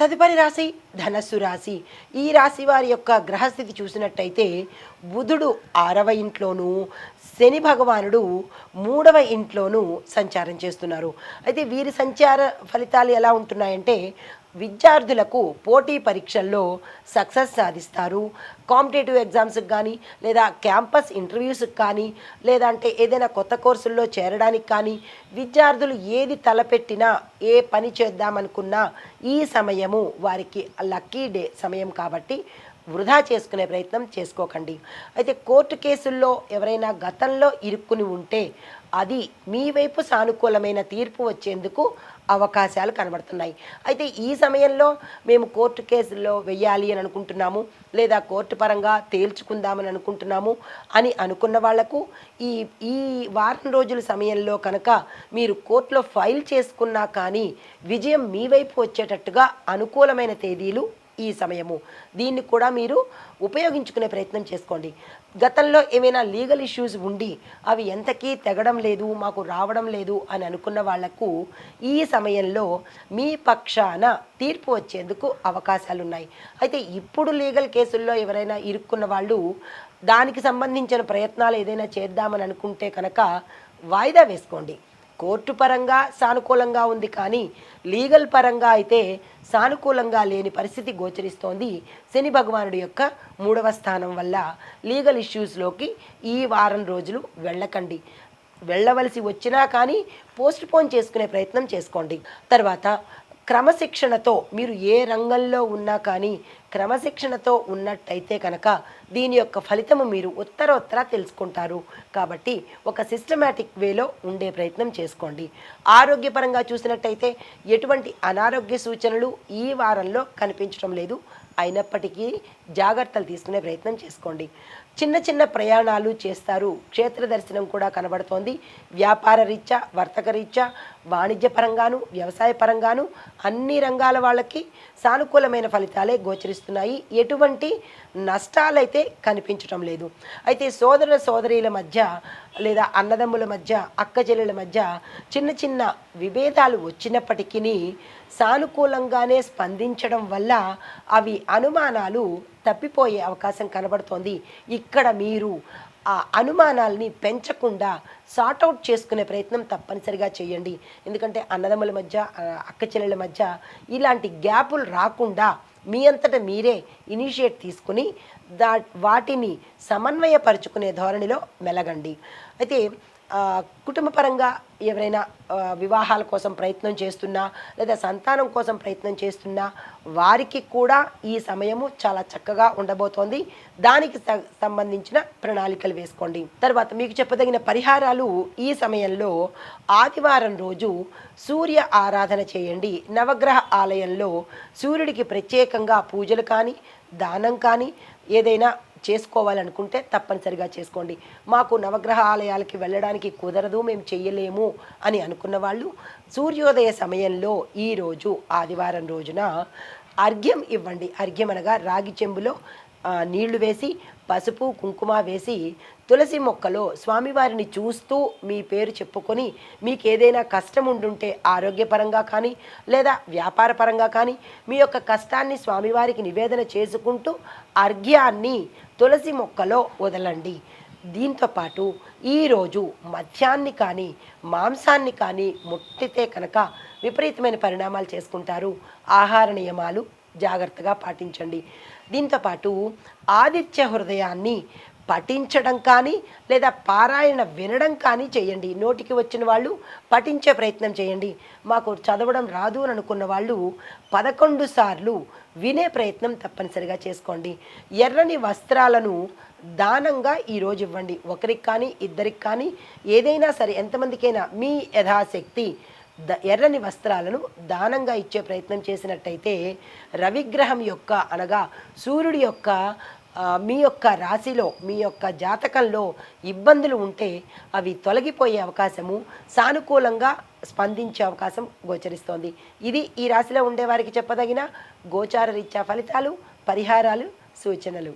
తదుపరి రాశి ధనస్సు రాశి. ఈ రాశి వారి యొక్క గ్రహస్థితి చూసినట్టయితే బుధుడు 6వ ఇంట్లోనూ, శని భగవానుడు 3వ ఇంట్లోనూ సంచారం చేస్తున్నారు. అయితే వీరి సంచార ఫలితాలు ఎలా ఉంటున్నాయంటే విద్యార్థులకు పోటీ పరీక్షల్లో సక్సెస్ సాధిస్తారు. కాంపిటేటివ్ ఎగ్జామ్స్కి కానీ, లేదా క్యాంపస్ ఇంటర్వ్యూస్కి కానీ, లేదంటే ఏదైనా కొత్త కోర్సుల్లో చేరడానికి కానీ, విద్యార్థులు ఏది తలపెట్టినా, ఏ పని చేద్దామనుకున్నా ఈ సమయము వారికి లక్కీ డే సమయం కాబట్టి వృధా చేసుకునే ప్రయత్నం చేసుకోకండి. అయితే కోర్టు కేసుల్లో ఎవరైనా గతంలో ఇరుక్కుని ఉంటే అది మీ వైపు సానుకూలమైన తీర్పు వచ్చేందుకు అవకాశాలు కనబడుతున్నాయి. అయితే ఈ సమయంలో మేము కోర్టు కేసుల్లో వెయ్యాలి అని అనుకుంటున్నాము, లేదా కోర్టు పరంగా తేల్చుకుందామని అనుకుంటున్నాము అని అనుకున్న వాళ్లకు ఈ ఈ వారం రోజుల సమయంలో కనుక మీరు కోర్టులో ఫైల్ చేసుకున్నా కానీ విజయం మీ వైపు వచ్చేటట్టుగా అనుకూలమైన తేదీలు ఈ సమయము. దీన్ని కూడా మీరు ఉపయోగించుకునే ప్రయత్నం చేసుకోండి. గతంలో ఏమైనా లీగల్ ఇష్యూస్ ఉండి అవి ఎంతకీ తెగడం లేదు, మాకు రావడం లేదు అని అనుకున్న వాళ్లకు ఈ సమయంలో మీ పక్షాన తీర్పు వచ్చేందుకు అవకాశాలు ఉన్నాయి. అయితే ఇప్పుడు లీగల్ కేసుల్లో ఎవరైనా ఇరుక్కున్న వాళ్ళు దానికి సంబంధించిన ప్రయత్నాలు ఏదైనా చేద్దామని అనుకుంటే కనుక వాయిదా వేసుకోండి. కోర్టు పరంగా సానుకూలంగా ఉంది, కానీ లీగల్ పరంగా అయితే సానుకూలంగా లేని పరిస్థితి గోచరిస్తోంది. శని భగవానుడి యొక్క 3వ స్థానం వల్ల లీగల్ ఇష్యూస్లోకి ఈ వారం రోజులు వెళ్ళకండి. వెళ్ళవలసి వచ్చినా కానీ పోస్ట్ పోన్ చేసుకునే ప్రయత్నం చేసుకోండి. తర్వాత క్రమశిక్షణతో మీరు ఏ రంగంలో ఉన్నా కానీ క్రమశిక్షణతో ఉన్నట్టయితే కనుక దీని యొక్క ఫలితము మీరు ఉత్తరోత్తర తెలుసుకుంటారు. కాబట్టి ఒక సిస్టమేటిక్ వేలో ఉండే ప్రయత్నం చేసుకోండి. ఆరోగ్యపరంగా చూసినట్టయితే ఎటువంటి అనారోగ్య సూచనలు ఈ వారంలో కనిపించడం లేదు. అయినప్పటికీ జాగ్రత్తలు తీసుకునే ప్రయత్నం చేసుకోండి. చిన్న చిన్న ప్రయాణాలు చేస్తారు. క్షేత్ర దర్శనం కూడా కనబడుతోంది. వ్యాపార రీత్యా, వర్తక రీత్యా, వాణిజ్య పరంగాను, వ్యవసాయ పరంగాను అన్ని రంగాల వాళ్ళకి సానుకూలమైన ఫలితాలే గోచరిస్తున్నాయి. ఎటువంటి నష్టాలైతే కనిపించటం లేదు. అయితే సోదర సోదరీల మధ్య, లేదా అన్నదమ్ముల మధ్య, అక్క చెల్లెల మధ్య చిన్న చిన్న విభేదాలు వచ్చినప్పటికీ సానుకూలంగానే స్పందించడం వల్ల అవి అనుమానాలు తప్పిపోయే అవకాశం కనబడుతోంది. ఇక్కడ మీరు ఆ అనుమానాలని పెంచకుండా సార్ట్అవుట్ చేసుకునే ప్రయత్నం తప్పనిసరిగా చేయండి. ఎందుకంటే అన్నదమ్ముల మధ్య, అక్క చెల్లెల మధ్య ఇలాంటి గ్యాపులు రాకుండా మీ అంతటా మీరే ఇనిషియేట్ తీసుకుని వాటిని సమన్వయపరుచుకునే ధోరణిలో మెలగండి. అయితే కుటుంబ పరంగా ఎవరైనా వివాహాల కోసం ప్రయత్నం చేస్తున్నా, లేదా సంతానం కోసం ప్రయత్నం చేస్తున్నా వారికి కూడా ఈ సమయము చాలా చక్కగా ఉండబోతోంది. దానికి సంబంధించిన ప్రణాళికలు వేసుకోండి. తర్వాత మీకు చెప్పదగిన పరిహారాలు ఈ సమయంలో ఆదివారం రోజు సూర్య ఆరాధన చేయండి. నవగ్రహ ఆలయంలో సూర్యుడికి ప్రత్యేకంగా పూజలు కానీ, దానం కానీ ఏదైనా చేసుకోవాలనుకుంటే తప్పనిసరిగా చేసుకోండి. మాకు నవగ్రహ ఆలయాలకి వెళ్ళడానికి కుదరదు, మేము చెయ్యలేము అని అనుకున్న వాళ్ళు సూర్యోదయ సమయంలో ఈరోజు ఆదివారం రోజున అర్ఘ్యం ఇవ్వండి. అర్ఘ్యం అనగా రాగి చెంబులో నీళ్లు వేసి, పసుపు కుంకుమ వేసి, తులసి మొక్కలో స్వామివారిని చూస్తూ మీ పేరు చెప్పుకొని మీకు ఏదైనా కష్టం ఉండుంటే ఆరోగ్యపరంగా కానీ, లేదా వ్యాపార పరంగా కానీ మీ యొక్క కష్టాన్ని స్వామివారికి నివేదన చేసుకుంటూ అర్ఘ్యాన్ని తులసి మొక్కలో వదలండి. దీంతోపాటు ఈరోజు మద్యాన్ని కానీ, మాంసాన్ని కానీ ముట్టితే కనుక విపరీతమైన పరిణామాలు చేసుకుంటారు. ఆహార నియమాలు జాగ్రత్తగా పాటించండి. దీంతోపాటు ఆదిత్య హృదయాన్ని పఠించడం కానీ, లేదా పారాయణ వినడం కానీ చేయండి. నోటికి వచ్చిన వాళ్ళు పఠించే ప్రయత్నం చేయండి. మాకు చదవడం రాదు అని అనుకున్న వాళ్ళు 11 సార్లు వినే ప్రయత్నం తప్పనిసరిగా చేసుకోండి. ఎర్రని వస్త్రాలను దానంగా ఈరోజు ఇవ్వండి. ఒకరికి కానీ, ఇద్దరికి కానీ, ఏదైనా సరే ఎంతమందికైనా మీ యథాశక్తి ఎర్రని వస్త్రాలను దానంగా ఇచ్చే ప్రయత్నం చేసినట్టయితే రవిగ్రహం యొక్క, అనగా సూర్యుడి యొక్క మీ యొక్క రాశిలో, మీ యొక్క జాతకంలో ఇబ్బందులు ఉంటే అవి తొలగిపోయే అవకాశము, సానుకూలంగా స్పందించే అవకాశం గోచరిస్తోంది. ఇది ఈ రాశిలో ఉండేవారికి చెప్పదగిన గోచార రీత్యా ఫలితాలు, పరిహారాలు, సూచనలు.